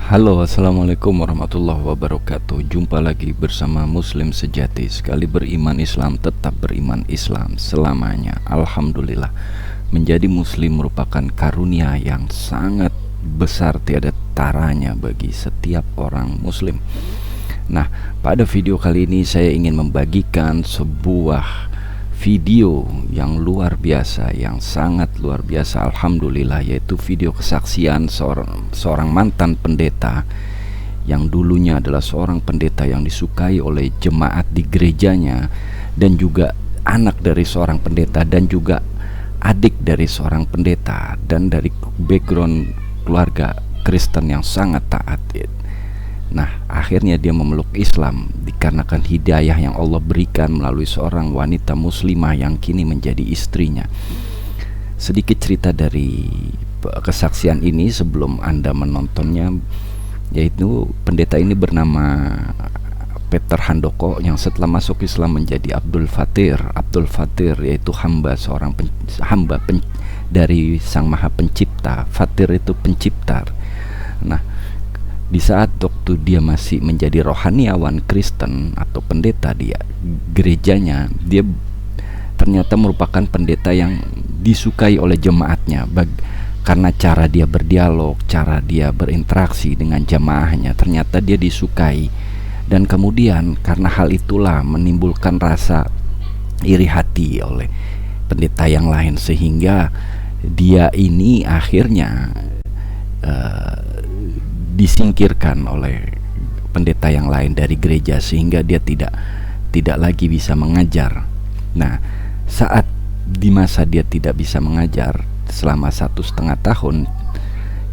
Halo, assalamualaikum warahmatullahi wabarakatuh. Jumpa lagi bersama Muslim Sejati. Sekali beriman Islam, tetap beriman Islam selamanya. Alhamdulillah, menjadi Muslim merupakan karunia yang sangat besar, tiada taranya bagi setiap orang Muslim. Nah, pada video kali ini saya ingin membagikan sebuah video yang luar biasa, yang sangat luar biasa, alhamdulillah, yaitu video kesaksian seorang mantan pendeta yang dulunya adalah seorang pendeta yang disukai oleh jemaat di gerejanya, dan juga anak dari seorang pendeta, dan juga adik dari seorang pendeta, dan dari background keluarga Kristen yang sangat taat. Nah, akhirnya dia memeluk Islam dikarenakan hidayah yang Allah berikan melalui seorang wanita muslimah yang kini menjadi istrinya. Sedikit cerita dari kesaksian ini sebelum Anda menontonnya, yaitu pendeta ini bernama Peter Handoko yang setelah masuk Islam menjadi Abdul Fatir, yaitu hamba dari Sang Maha Pencipta. Fatir itu pencipta. Nah, di saat waktu dia masih menjadi rohaniawan Kristen atau pendeta di gerejanya, dia ternyata merupakan pendeta yang disukai oleh jemaatnya karena cara dia berdialog, cara dia berinteraksi dengan jemaahnya, ternyata dia disukai. Dan kemudian karena hal itulah menimbulkan rasa iri hati oleh pendeta yang lain, sehingga dia ini akhirnya disingkirkan oleh pendeta yang lain dari gereja, sehingga dia tidak lagi bisa mengajar. Nah, saat di masa dia tidak bisa mengajar selama 1,5 tahun,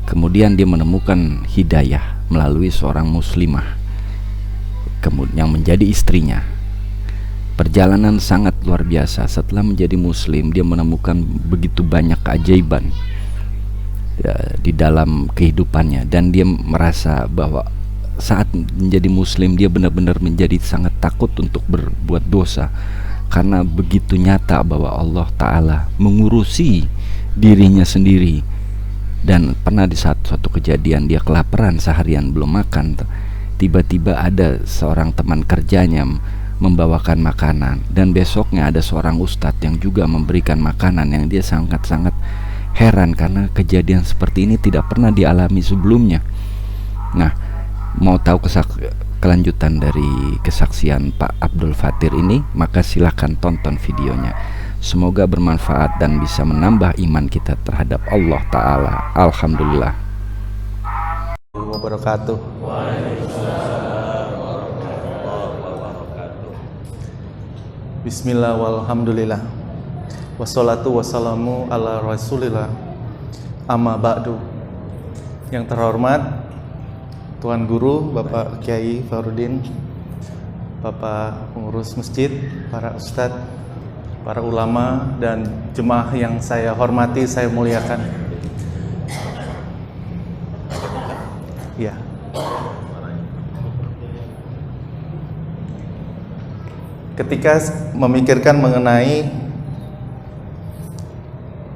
kemudian dia menemukan hidayah melalui seorang muslimah yang menjadi istrinya. Perjalanan sangat luar biasa. Setelah menjadi muslim, dia menemukan begitu banyak keajaiban di dalam kehidupannya, dan dia merasa bahwa saat menjadi muslim dia benar-benar menjadi sangat takut untuk berbuat dosa, karena begitu nyata bahwa Allah Ta'ala mengurusi dirinya sendiri. Dan pernah di suatu kejadian dia kelaparan, seharian belum makan, tiba-tiba ada seorang teman kerjanya membawakan makanan, dan besoknya ada seorang ustadz yang juga memberikan makanan, yang dia sangat-sangat heran karena kejadian seperti ini tidak pernah dialami sebelumnya. Nah, mau tahu kelanjutan dari kesaksian Pak Abdul Fatir ini, maka silahkan tonton videonya. Semoga bermanfaat dan bisa menambah iman kita terhadap Allah Ta'ala. Alhamdulillah. Wabarakatuh. Bismillah walhamdulillah, wassalatu wassalamu ala rasulillah, amma ba'du. Yang terhormat Tuan Guru Bapak Kiai Farudin, Bapak pengurus masjid, para ustadz, para ulama, dan jemaah yang saya hormati, saya muliakan. Ya. Ketika memikirkan mengenai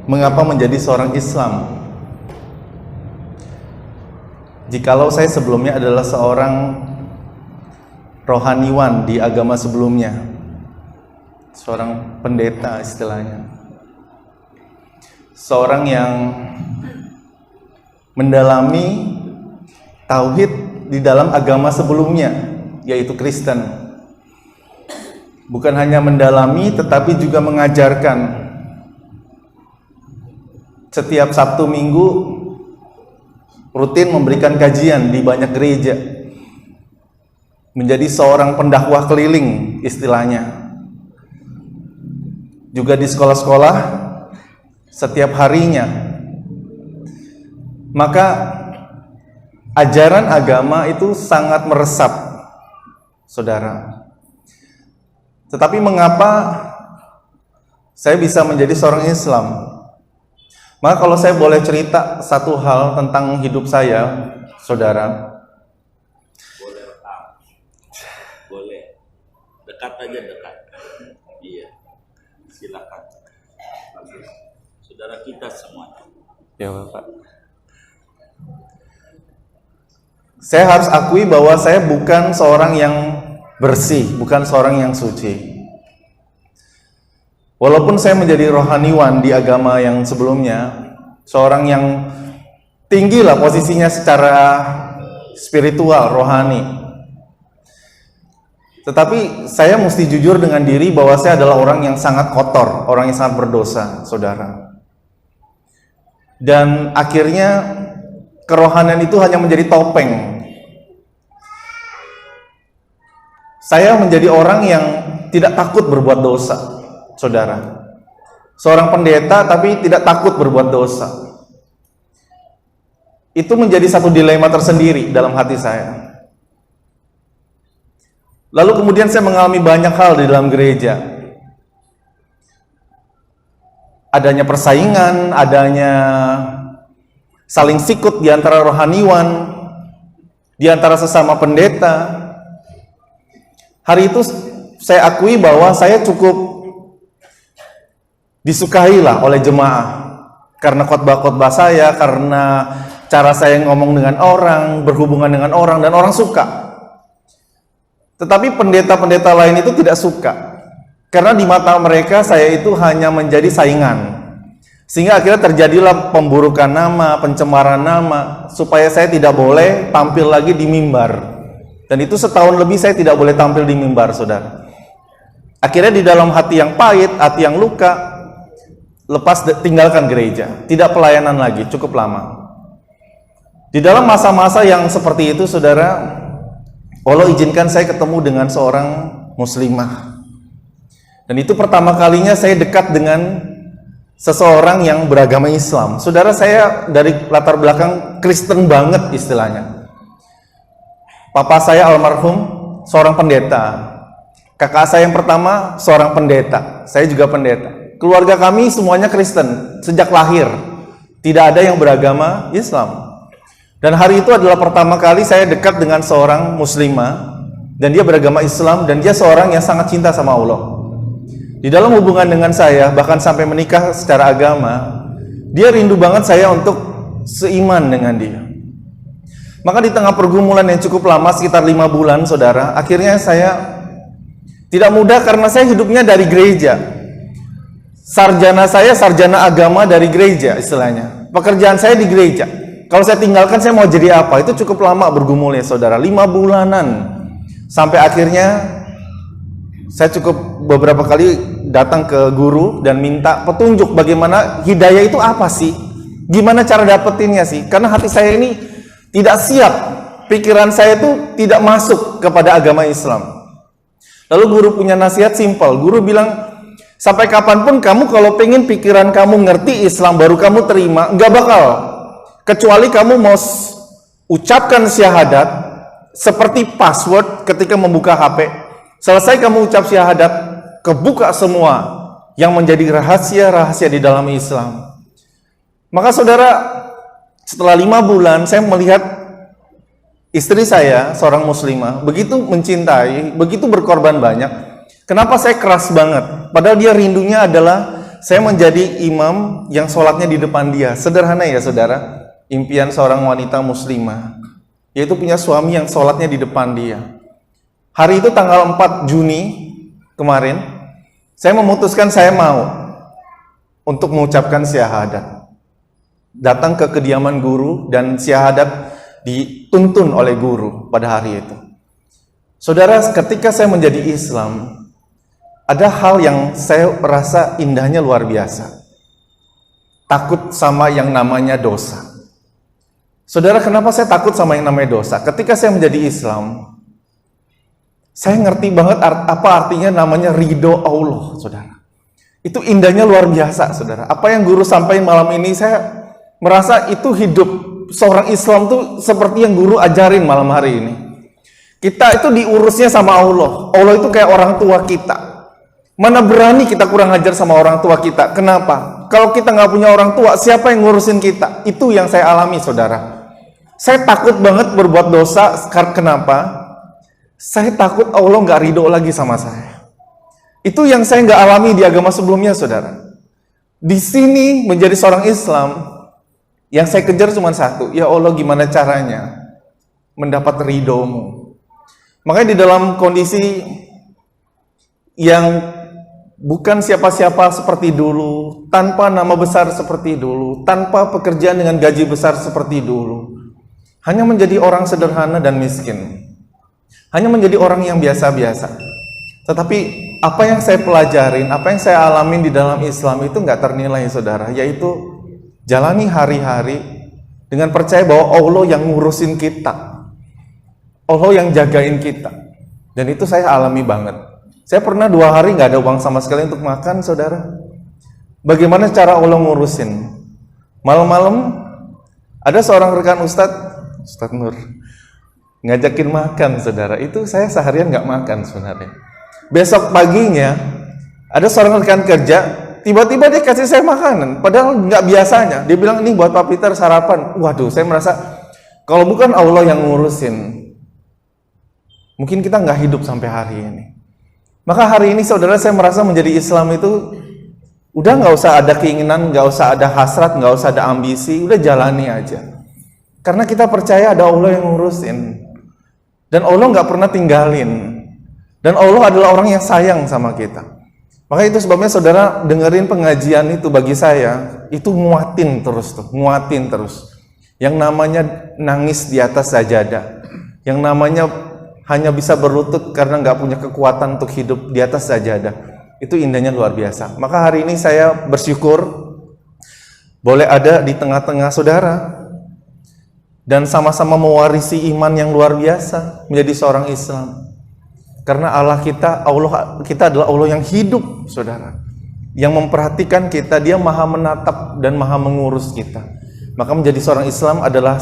mengapa menjadi seorang Islam, jikalau saya sebelumnya adalah seorang rohaniwan di agama sebelumnya, seorang pendeta istilahnya, seorang yang mendalami tauhid di dalam agama sebelumnya, yaitu Kristen. Bukan hanya mendalami, tetapi juga mengajarkan. Setiap Sabtu Minggu rutin memberikan kajian di banyak gereja, menjadi seorang pendakwah keliling istilahnya. Juga di sekolah-sekolah setiap harinya. Maka ajaran agama itu sangat meresap, saudara. Tetapi mengapa saya bisa menjadi seorang Islam? Maka kalau saya boleh cerita satu hal tentang hidup saya, saudara. Boleh rekam. Boleh. Dekat aja, dekat. Iya. Silakan. Saudara kita semuanya. Ya, Bapak. Saya harus akui bahwa saya bukan seorang yang bersih, bukan seorang yang suci. Walaupun saya menjadi rohaniwan di agama yang sebelumnya, seorang yang tinggi lah posisinya secara spiritual, rohani. Tetapi saya mesti jujur dengan diri bahwa saya adalah orang yang sangat kotor, orang yang sangat berdosa, saudara. Dan akhirnya kerohanian itu hanya menjadi topeng. Saya menjadi orang yang tidak takut berbuat dosa, saudara. Seorang pendeta tapi tidak takut berbuat dosa. Itu menjadi satu dilema tersendiri dalam hati saya. Lalu kemudian saya mengalami banyak hal di dalam gereja. Adanya persaingan, adanya saling sikut di antara rohaniwan, di antara sesama pendeta. Hari itu saya akui bahwa saya cukup disukailah oleh jemaah karena khotbah-khotbah saya, karena cara saya ngomong dengan orang, berhubungan dengan orang, dan orang suka. Tetapi pendeta-pendeta lain itu tidak suka, karena di mata mereka saya itu hanya menjadi saingan. Sehingga akhirnya terjadilah pemburukan nama, pencemaran nama, supaya saya tidak boleh tampil lagi di mimbar. Dan itu setahun lebih saya tidak boleh tampil di mimbar, saudara. Akhirnya di dalam hati yang pahit, hati yang luka, lepas tinggalkan gereja, tidak pelayanan lagi, cukup lama. Di dalam masa-masa yang seperti itu, saudara, Allah izinkan saya ketemu dengan seorang muslimah. Dan itu pertama kalinya saya dekat dengan seseorang yang beragama Islam. Saudara, saya dari latar belakang Kristen banget istilahnya. Papa saya almarhum seorang pendeta. Kakak saya yang pertama seorang pendeta. Saya juga pendeta. Keluarga kami semuanya Kristen sejak lahir. Tidak ada yang beragama Islam. Dan hari itu adalah pertama kali saya dekat dengan seorang muslimah, dan dia beragama Islam, dan dia seorang yang sangat cinta sama Allah. Di dalam hubungan dengan saya, bahkan sampai menikah secara agama, dia rindu banget saya untuk seiman dengan dia. Maka di tengah pergumulan yang cukup lama, sekitar 5 bulan, saudara, akhirnya saya tidak mudah karena saya hidupnya dari gereja. Sarjana saya sarjana agama dari gereja istilahnya. Pekerjaan saya di gereja. Kalau saya tinggalkan, saya mau jadi apa? Itu cukup lama bergumulnya, saudara. 5 bulanan. Sampai akhirnya saya cukup beberapa kali datang ke guru dan minta petunjuk bagaimana hidayah itu apa sih? Gimana cara dapetinnya sih? Karena hati saya ini tidak siap. Pikiran saya itu tidak masuk kepada agama Islam. Lalu guru punya nasihat simpel. Guru bilang, sampai kapanpun kamu kalau pengen pikiran kamu ngerti Islam baru kamu terima, nggak bakal. Kecuali kamu mau ucapkan syahadat seperti password ketika membuka HP. Selesai kamu ucap syahadat, kebuka semua yang menjadi rahasia-rahasia di dalam Islam. Maka saudara, setelah 5 bulan saya melihat istri saya, seorang muslimah, begitu mencintai, begitu berkorban banyak. Kenapa saya keras banget? Padahal dia rindunya adalah saya menjadi imam yang sholatnya di depan dia. Sederhana ya saudara. Impian seorang wanita muslimah, yaitu punya suami yang sholatnya di depan dia. Hari itu tanggal 4 Juni kemarin, saya memutuskan saya mau untuk mengucapkan syahadat. Datang ke kediaman guru dan syahadat dituntun oleh guru pada hari itu. Saudara, ketika saya menjadi Islam, ada hal yang saya rasa indahnya luar biasa. Takut sama yang namanya dosa. Saudara, kenapa saya takut sama yang namanya dosa? Ketika saya menjadi Islam, saya ngerti banget apa artinya namanya ridho Allah, saudara. Itu indahnya luar biasa, saudara. Apa yang guru sampaikan malam ini, saya merasa itu hidup seorang Islam tuh seperti yang guru ajarin malam hari ini. Kita itu diurusnya sama Allah. Allah itu kayak orang tua kita. Mana berani kita kurang ajar sama orang tua kita? Kenapa? Kalau kita nggak punya orang tua, siapa yang ngurusin kita? Itu yang saya alami, saudara. Saya takut banget berbuat dosa. Kenapa? Saya takut Allah nggak ridho lagi sama saya. Itu yang saya nggak alami di agama sebelumnya, saudara. Di sini menjadi seorang Islam, yang saya kejar cuma satu. Ya Allah, gimana caranya mendapat ridhomu. Makanya di dalam kondisi yang bukan siapa-siapa seperti dulu, tanpa nama besar seperti dulu, tanpa pekerjaan dengan gaji besar seperti dulu, hanya menjadi orang sederhana dan miskin, hanya menjadi orang yang biasa-biasa. Tetapi apa yang saya pelajarin, apa yang saya alamin di dalam Islam itu nggak ternilai, saudara, yaitu jalani hari-hari dengan percaya bahwa Allah yang ngurusin kita, Allah yang jagain kita. Dan itu saya alami banget. Saya pernah 2 hari nggak ada uang sama sekali untuk makan, saudara. Bagaimana cara Allah ngurusin? Malam-malam ada seorang rekan Ustadz Nur, ngajakin makan, saudara. Itu saya seharian nggak makan sebenarnya. Besok paginya ada seorang rekan kerja, tiba-tiba dia kasih saya makanan, padahal nggak biasanya. Dia bilang, ini buat Pak Peter sarapan. Waduh, saya merasa kalau bukan Allah yang ngurusin, mungkin kita nggak hidup sampai hari ini. Maka hari ini, saudara, saya merasa menjadi Islam itu udah nggak usah ada keinginan, nggak usah ada hasrat, nggak usah ada ambisi, udah jalani aja. Karena kita percaya ada Allah yang ngurusin, dan Allah nggak pernah tinggalin, dan Allah adalah orang yang sayang sama kita. Maka itu sebabnya, saudara, dengerin pengajian itu bagi saya itu nguatin terus tuh, nguatin terus. Yang namanya nangis di atas sajadah, yang namanya hanya bisa berlutut karena nggak punya kekuatan untuk hidup di atas sajadah, itu indahnya luar biasa. Maka hari ini saya bersyukur boleh ada di tengah-tengah saudara dan sama-sama mewarisi iman yang luar biasa menjadi seorang Islam. Karena Allah kita adalah Allah yang hidup, saudara, yang memperhatikan kita. Dia maha menatap dan maha mengurus kita. Maka menjadi seorang Islam adalah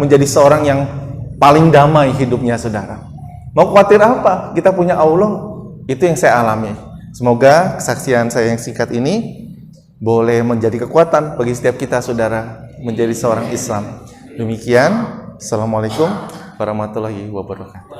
menjadi seorang yang paling damai hidupnya, saudara. Mau khawatir apa? Kita punya Allah. Itu yang saya alami. Semoga kesaksian saya yang singkat ini boleh menjadi kekuatan bagi setiap kita, saudara, menjadi seorang Islam. Demikian. Assalamualaikum warahmatullahi wabarakatuh.